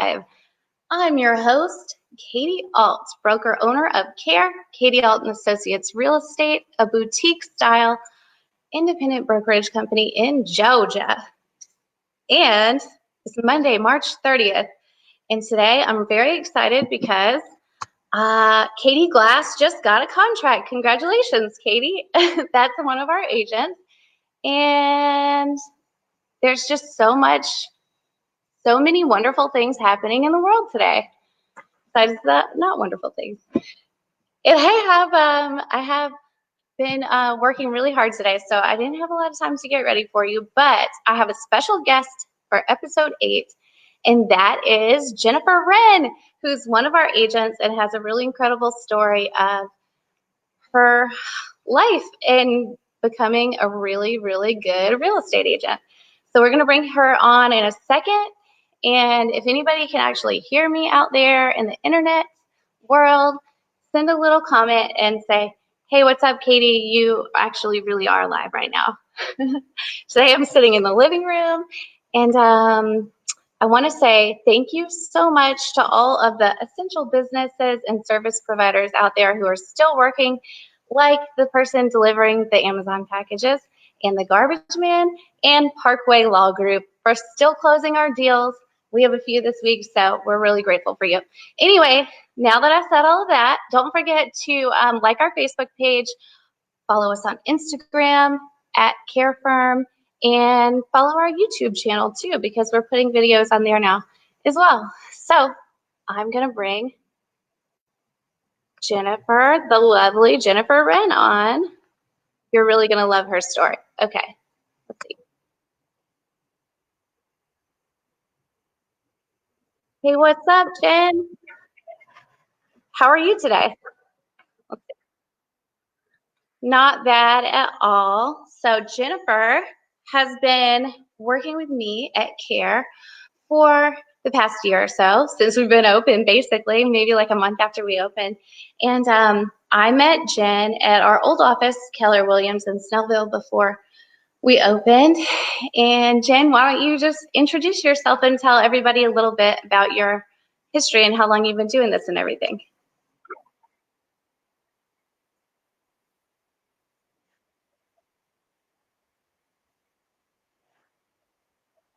Live. I'm your host, Katie Arlt, broker owner of KARE, Katie Arlt and Associates Real Estate, a boutique-style independent brokerage company in Georgia. And it's Monday, March 30th. And today I'm very excited because Katie Glass just got a contract. Congratulations, Katie. That's one of our agents. And there's just so many wonderful things happening in the world today. Besides the not wonderful things. And I have been working really hard today, so I didn't have a lot of time to get ready for you, but I have a special guest for episode 8, and that is Jennifer Wren, who's one of our agents and has a really incredible story of her life in becoming a really, really good real estate agent. So we're going to bring her on in a second. And if anybody can actually hear me out there in the internet world, send a little comment and say, hey, what's up, Katie? You actually really are live right now. Today I'm sitting in the living room, and I want to say thank you so much to all of the essential businesses and service providers out there who are still working, like the person delivering the Amazon packages and the garbage man and Parkway Law Group for still closing our deals. We have a few this week, so we're really grateful for you. Anyway, now that I've said all of that, don't forget to like our Facebook page, follow us on Instagram at KARE Firm, and follow our YouTube channel too, because we're putting videos on there now as well. So I'm going to bring Jennifer, the lovely Jennifer Wren, on. You're really going to love her story. Okay, let's see. Hey, what's up, Jen? How are you today? Not bad at all. So Jennifer has been working with me at KARE for the past year or so, since we've been open, basically, maybe like a month after we opened. And I met Jen at our old office, Keller Williams in Snellville, before we opened. And Jen, why don't you just introduce yourself and tell everybody a little bit about your history and how long you've been doing this and everything.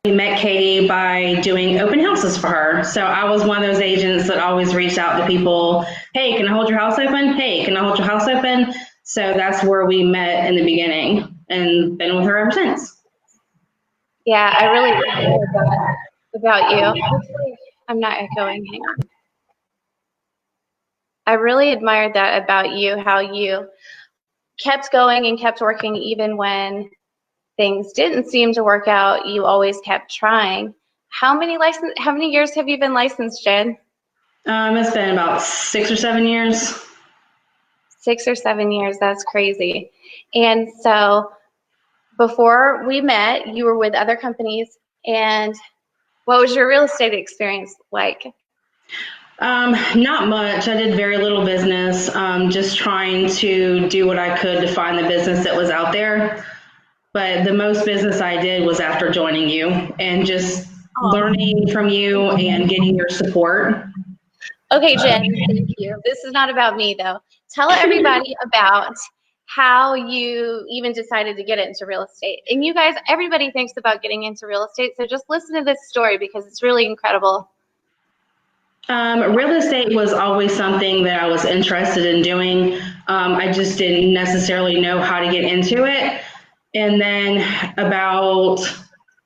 We met Katie by doing open houses for her. So I was one of those agents that always reached out to people, hey, can I hold your house open? Hey, can I hold your house open? So that's where we met in the beginning and been with her ever since. Yeah, I really admire that about you. Hopefully, I'm not echoing. Hang on. I really admired that about you, how you kept going and kept working even when things didn't seem to work out. You always kept trying. How many years have you been licensed, Jen? It's been about 6 or 7 years. 6 or 7 years, that's crazy. And so before we met, you were with other companies, and what was your real estate experience like? Not much. I did very little business, just trying to do what I could to find the business that was out there. But the most business I did was after joining you and just learning from you and getting your support. Okay, Jen, thank you. This is not about me, though. Tell everybody about how you even decided to get into real estate. And you guys, everybody thinks about getting into real estate, so just listen to this story because it's really incredible. Real estate was always something that I was interested in doing. I just didn't necessarily know how to get into it. And then about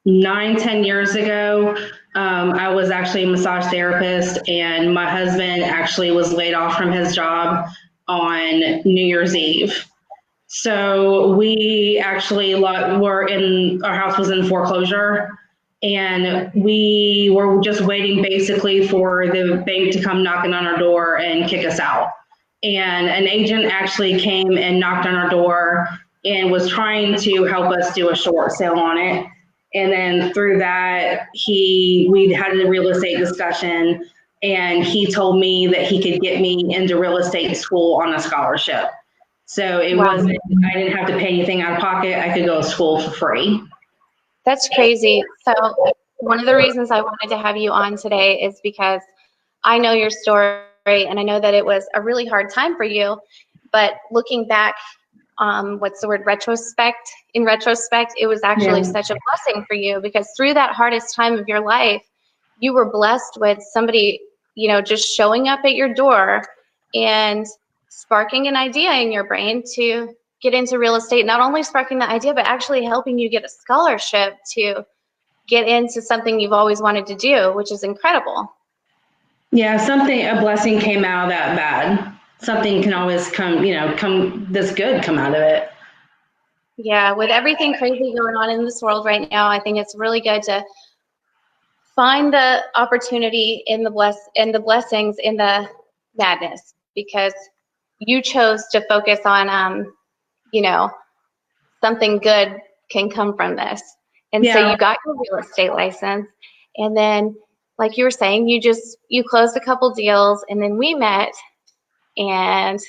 9-10 years ago, I was actually a massage therapist, and my husband actually was laid off from his job on New Year's Eve. So we actually our house was in foreclosure, and we were just waiting basically for the bank to come knocking on our door and kick us out. And an agent actually came and knocked on our door and was trying to help us do a short sale on it. And then through that, we had a real estate discussion, and he told me that he could get me into real estate school on a scholarship. So it wasn't, I didn't have to pay anything out of pocket. I could go to school for free. That's crazy. So one of the reasons I wanted to have you on today is because I know your story and I know that it was a really hard time for you, but looking back, what's the word, in retrospect, it was actually Yeah. such a blessing for you because through that hardest time of your life, you were blessed with somebody, just showing up at your door and sparking an idea in your brain to get into real estate, not only sparking the idea, but actually helping you get a scholarship to get into something you've always wanted to do, which is incredible. Yeah, a blessing came out of that bad. Something can always come this good come out of it. Yeah, with everything crazy going on in this world right now, I think it's really good to find the opportunity in the blessings in the madness because you chose to focus on you know something good can come from this. And so Yeah. you got your real estate license, and then like you were saying, you closed a couple deals, and then we met, and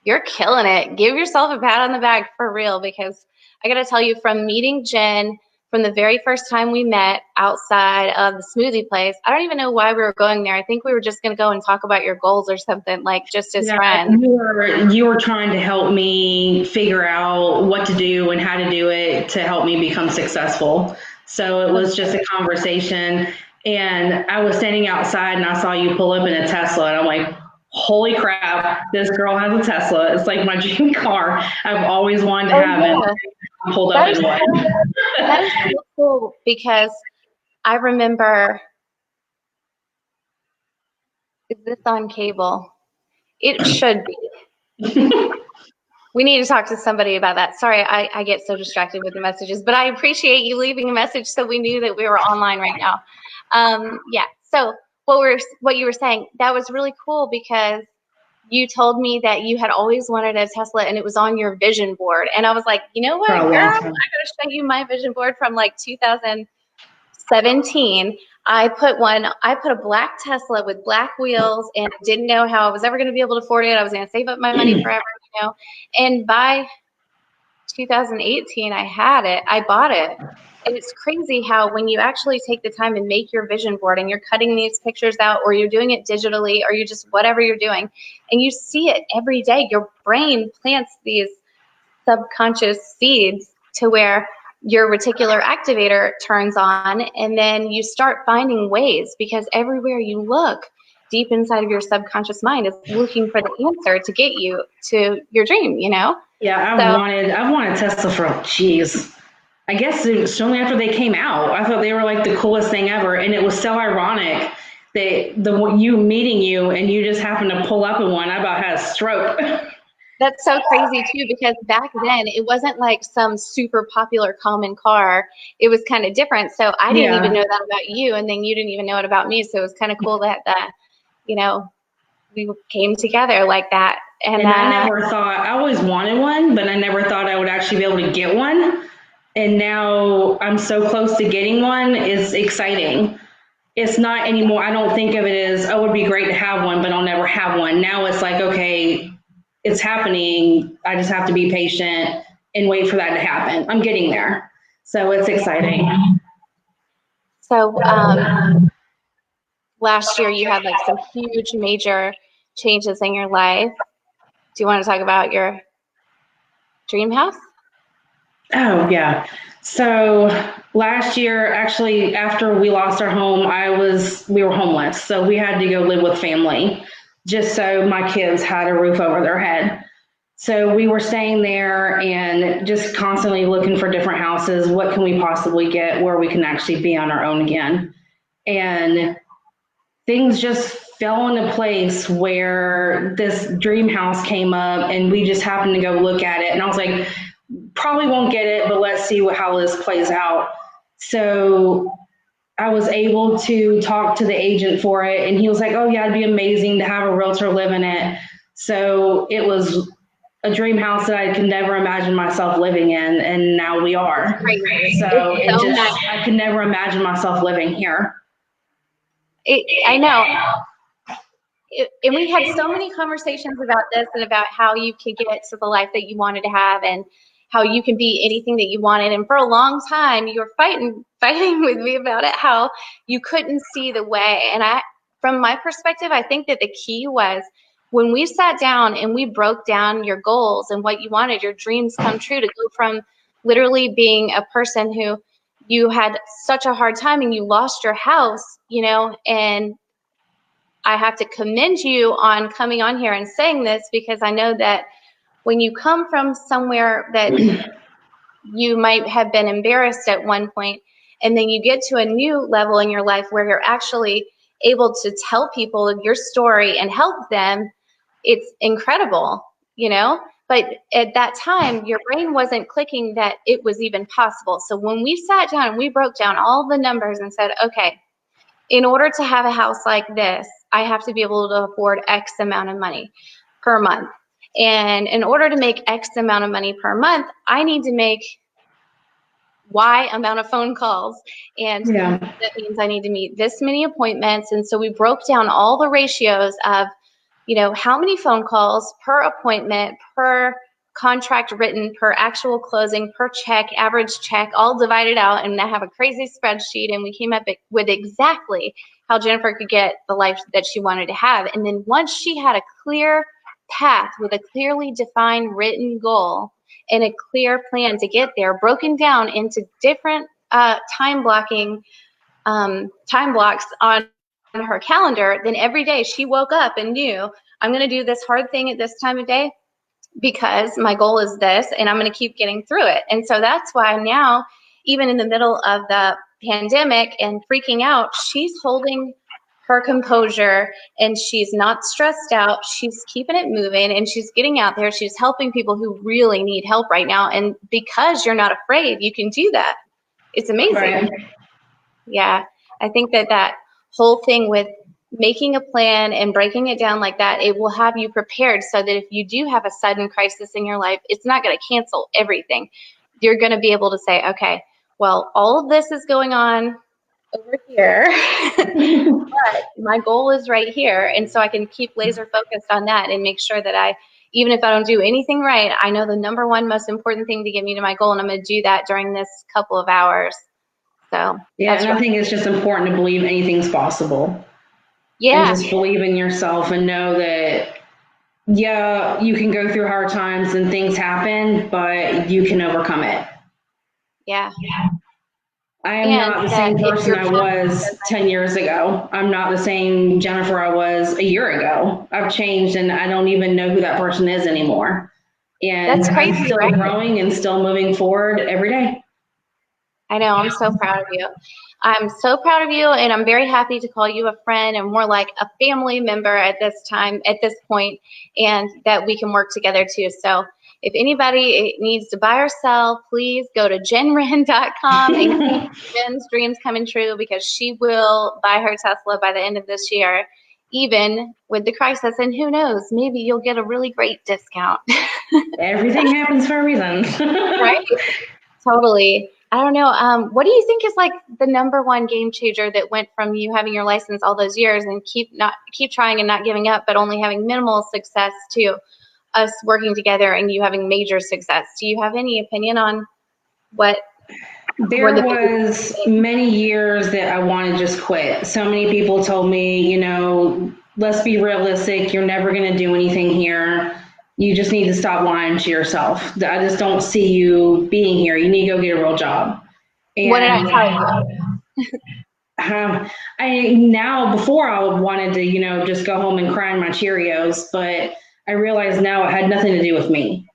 you're killing it. Give yourself a pat on the back for real, because I got to tell you, from meeting Jen, from the very first time we met outside of the smoothie place, I don't even know why we were going there. I think we were just going to go and talk about your goals or something, like just as Yeah, friends. you were trying to help me figure out what to do and how to do it to help me become successful. So it was just a conversation. And I was standing outside and I saw you pull up in a Tesla and I'm like, holy crap, this girl has a Tesla. It's like my dream car. I've always wanted to have it. I pulled up That is in one. that is so cool because I remember, is this on cable? It should be. We need to talk to somebody about that. Sorry, I get so distracted with the messages, but I appreciate you leaving a message so we knew that we were online right now. Yeah, so what you were saying, that was really cool because you told me that you had always wanted a Tesla and it was on your vision board. And I was like, you know For what, a girl, long I time. gotta show you my vision board from like 2017. I put a black Tesla with black wheels and didn't know how I was ever going to be able to afford it. I was going to save up my money forever, And by 2018, I had it. I bought it. And it's crazy how when you actually take the time and make your vision board and you're cutting these pictures out or you're doing it digitally or you just whatever you're doing and you see it every day, your brain plants these subconscious seeds to where your reticular activator turns on, and then you start finding ways because everywhere you look, deep inside of your subconscious mind is looking for the answer to get you to your dream. Yeah, So I've wanted Tesla for, geez, I guess it was only after they came out. I thought they were like the coolest thing ever. And it was so ironic that you meeting you and you just happened to pull up in one. I about had a stroke. that's so crazy too, because back then it wasn't like some super popular common car. It was kind of different. So I didn't even Yeah. know that about you, and then you didn't even know it about me. So it was kind of cool that you know, we came together like that. And And I never thought, I always wanted one, but I never thought I would actually be able to get one. And now I'm so close to getting one. It's exciting. It's not anymore. I don't think of it as, oh, it would be great to have one, but I'll never have one. Now it's like, okay, it's happening. I just have to be patient and wait for that to happen. I'm getting there. So it's exciting. so last year you had like some huge major changes in your life. Do you want to talk about your dream house? Oh, yeah. So last year, actually, after we lost our home, we were homeless. So we had to go live with family just so my kids had a roof over their head. So we were staying there and just constantly looking for different houses. What can we possibly get where we can actually be on our own again? And things just fell into place where this dream house came up and we just happened to go look at it. And I was like, probably won't get it, but let's see how this plays out. So I was able to talk to the agent for it, and he was like, oh, yeah, it'd be amazing to have a realtor live in it. So it was a dream house that I could never imagine myself living in, and now we are. Great. So It's so nice. I could never imagine myself living here. I know. And we had so many conversations about this and about how you could get to the life that you wanted to have and how you can be anything that you wanted. And for a long time, you were fighting with me about it, how you couldn't see the way. And from my perspective, I think that the key was when we sat down and we broke down your goals and what you wanted, your dreams come true, to go from literally being a person who you had such a hard time and you lost your house, and I have to commend you on coming on here and saying this, because I know that when you come from somewhere that you might have been embarrassed at one point, and then you get to a new level in your life where you're actually able to tell people your story and help them, it's incredible, But at that time, your brain wasn't clicking that it was even possible. So when we sat down and we broke down all the numbers and said, okay, in order to have a house like this, I have to be able to afford X amount of money per month. And in order to make X amount of money per month, I need to make Y amount of phone calls. And that means I need to meet this many appointments. And so we broke down all the ratios of, how many phone calls per appointment, per contract written, per actual closing, per check, average check, all divided out. And I have a crazy spreadsheet. And we came up with exactly how Jennifer could get the life that she wanted to have. And then once she had a clear path with a clearly defined written goal and a clear plan to get there, broken down into different time blocks on her calendar, then every day she woke up and knew, I'm going to do this hard thing at this time of day because my goal is this, and I'm going to keep getting through it. And so that's why now, even in the middle of the pandemic and freaking out, she's holding her composure and she's not stressed out. She's keeping it moving and she's getting out there. She's helping people who really need help right now. And because you're not afraid, you can do that. It's amazing. Right. Yeah. I think that whole thing with making a plan and breaking it down like that, it will have you prepared so that if you do have a sudden crisis in your life, it's not going to cancel everything. You're going to be able to say, okay, well, all of this is going on over here, but my goal is right here. And so I can keep laser focused on that and make sure that even if I don't do anything right, I know the number one most important thing to get me to my goal, and I'm going to do that during this couple of hours. So yeah, and I think it's just important to believe anything's possible. Yeah. And just believe in yourself and know that, yeah, you can go through hard times and things happen, but you can overcome it. Yeah. I am not the same person I was 10 years ago. I'm not the same Jennifer I was a year ago. I've changed and I don't even know who that person is anymore. And that's crazy, I'm still growing and still moving forward every day. I know. I'm so proud of you. I'm so proud of you, and I'm very happy to call you a friend and more like a family member at this point, and that we can work together too. So if anybody needs to buy or sell, please go to jenwren.com and keep Jen's dreams coming true, because she will buy her Tesla by the end of this year, even with the crisis. And who knows, maybe you'll get a really great discount. Everything happens for a reason. Right? Totally. I don't know. What do you think is like the number one game changer that went from you having your license all those years and keep trying and not giving up, but only having minimal success, to us working together and you having major success? Do you have any opinion on what? There was many years that I wanted to just quit. So many people told me, let's be realistic. You're never going to do anything here. You just need to stop lying to yourself. I just don't see you being here. You need to go get a real job. And what did I tell you? Before I wanted to, just go home and cry in my Cheerios, but I realized now it had nothing to do with me.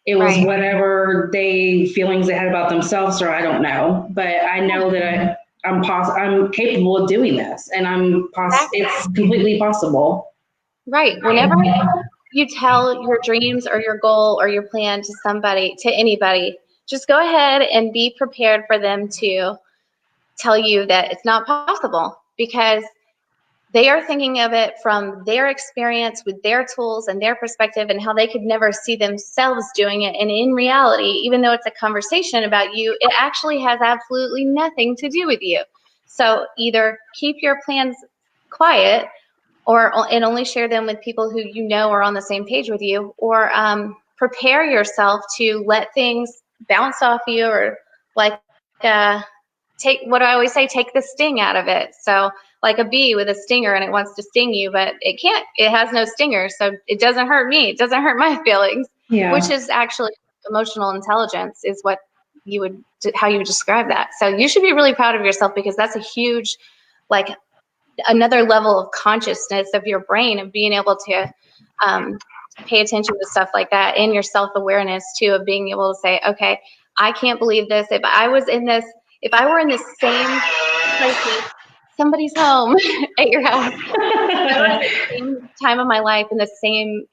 It was whatever feelings they had about themselves, or I don't know. But I know that I'm capable of doing this, and it's completely possible. Right. Whenever you tell your dreams or your goal or your plan to anybody, just go ahead and be prepared for them to tell you that it's not possible, because they are thinking of it from their experience with their tools and their perspective and how they could never see themselves doing it. And in reality, even though it's a conversation about you, it actually has absolutely nothing to do with you. So either keep your plans quiet and only share them with people who are on the same page with you, or prepare yourself to let things bounce off you, or like take what I always say, take the sting out of it. So like a bee with a stinger and it wants to sting you, but it can't, it has no stinger. So it doesn't hurt me. It doesn't hurt my feelings, which is actually emotional intelligence is what you would, how you would describe that. So you should be really proud of yourself, because that's a huge, like another level of consciousness of your brain, of being able to pay attention to stuff like that, and your self-awareness too, of being able to say, okay, I can't believe this. If I was in this, if I were in the same crisis, somebody's home at your house, if I were in the same time of my life, in the same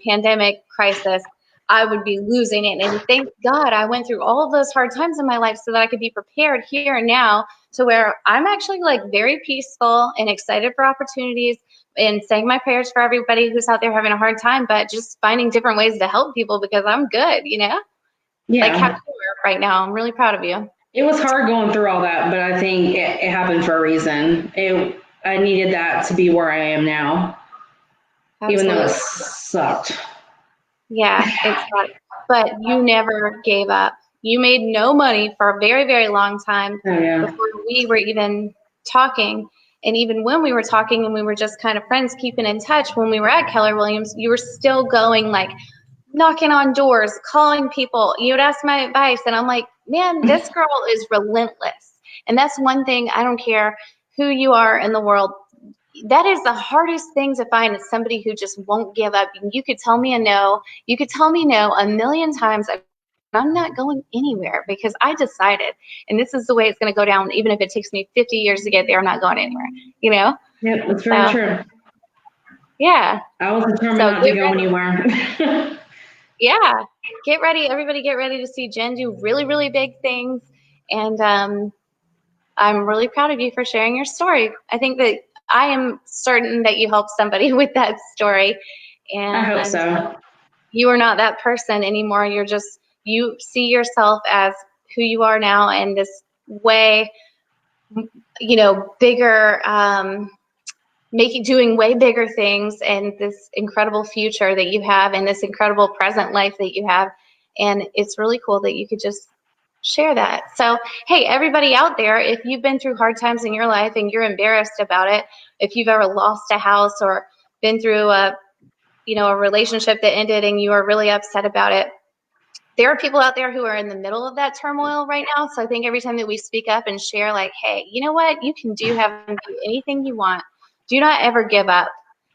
pandemic crisis, I would be losing it. And thank God I went through all of those hard times in my life so that I could be prepared here and now, to where I'm actually like very peaceful and excited for opportunities, and saying my prayers for everybody who's out there having a hard time, but just finding different ways to help people, because I'm good, you know? Yeah. Like how you are right now. I'm really proud of you. It was hard going through all that, but I think it happened for a reason. I needed that to be where I am now, Absolutely. even though it sucked. Yeah, it sucked. But you never gave up. You made no money for a very, very long time before we were even talking. And even when we were talking and we were just kind of friends, keeping in touch, when we were at Keller Williams, you were still going, like knocking on doors, calling people. You would ask my advice, and I'm like, man, this girl is relentless. And that's one thing, I don't care who you are in the world, that is the hardest thing to find, is somebody who just won't give up. You could tell me a no. You could tell me no a million times. I'm not going anywhere, because I decided, and this is the way it's going to go down. Even if it takes me 50 years to get there, I'm not going anywhere, you know? Yep, that's very true. Yeah. I was determined not to go anywhere. Yeah. Get ready. Everybody get ready to see Jen do really, really big things. And I'm really proud of you for sharing your story. I think that I am certain that you helped somebody with that story. And I hope so. You are not that person anymore. You're just, you see yourself as who you are now, and this way, you know, bigger, doing way bigger things, and this incredible future that you have, and this incredible present life that you have. And it's really cool that you could just share that. So, hey, everybody out there, if you've been through hard times in your life and you're embarrassed about it, if you've ever lost a house or been through a relationship that ended and you are really upset about it, there are people out there who are in the middle of that turmoil right now. So I think every time that we speak up and share, like, hey, you know what? You can do anything you want. Do not ever give up.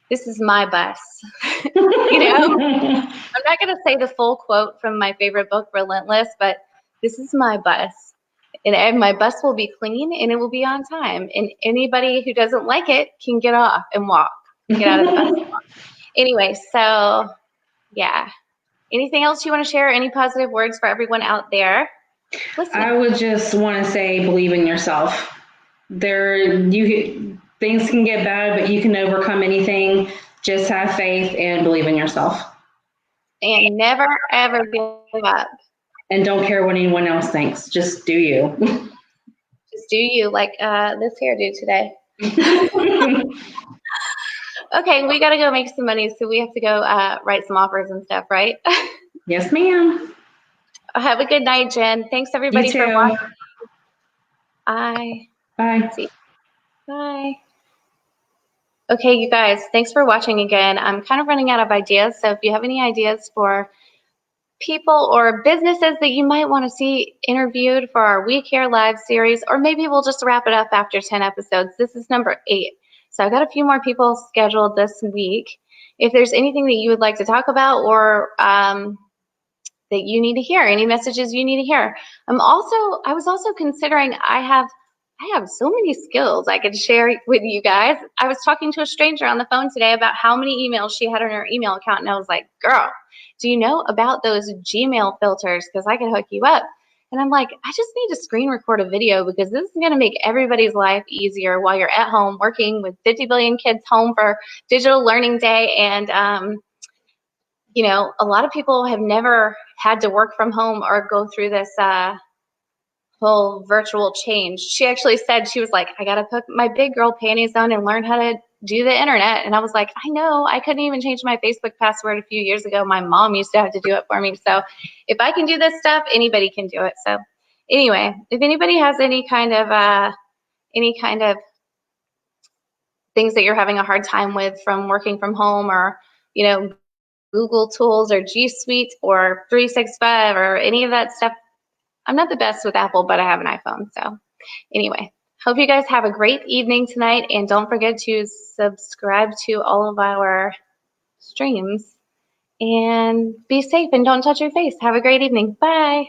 This is my bus. You know, I'm not going to say the full quote from my favorite book, Relentless, but this is my bus. And my bus will be clean and it will be on time. And anybody who doesn't like it can get off and walk. Get out of the bus. Anyway, so yeah. Anything else you want to share? Any positive words for everyone out there listening? I would just want to say, believe in yourself. Things can get bad, but you can overcome anything. Just have faith and believe in yourself. And never, ever give up. And don't care what anyone else thinks. Just do you. Just do you, like this hairdo today. Okay, we got to go make some money, so we have to go write some offers and stuff, right? Yes, ma'am. Have a good night, Jen. Thanks, everybody, for watching. Bye. Bye. Bye. Okay, you guys, thanks for watching again. I'm kind of running out of ideas, so if you have any ideas for people or businesses that you might want to see interviewed for our We Care Live series, or maybe we'll just wrap it up after 10 episodes. This is number 8. So I've got a few more people scheduled this week. If there's anything that you would like to talk about, or that you need to hear, any messages you need to hear. I was also considering, I have so many skills I could share with you guys. I was talking to a stranger on the phone today about how many emails she had on her email account, and I was like, girl, do you know about those Gmail filters? Because I can hook you up. And I'm like, I just need to screen record a video, because this is going to make everybody's life easier while you're at home working with 50 billion kids home for Digital Learning Day. And, a lot of people have never had to work from home or go through this whole virtual change. She actually said, she was like, I got to put my big girl panties on and learn how to do the internet. And I was like, I know, I couldn't even change my Facebook password a few years ago. My mom used to have to do it for me. So if I can do this stuff, anybody can do it. So anyway, if anybody has any kind of things that you're having a hard time with from working from home, or, you know, Google tools or G Suite or 365 or any of that stuff, I'm not the best with Apple, but I have an iPhone. So anyway, hope you guys have a great evening tonight, and don't forget to subscribe to all of our streams, and be safe and don't touch your face. Have a great evening. Bye.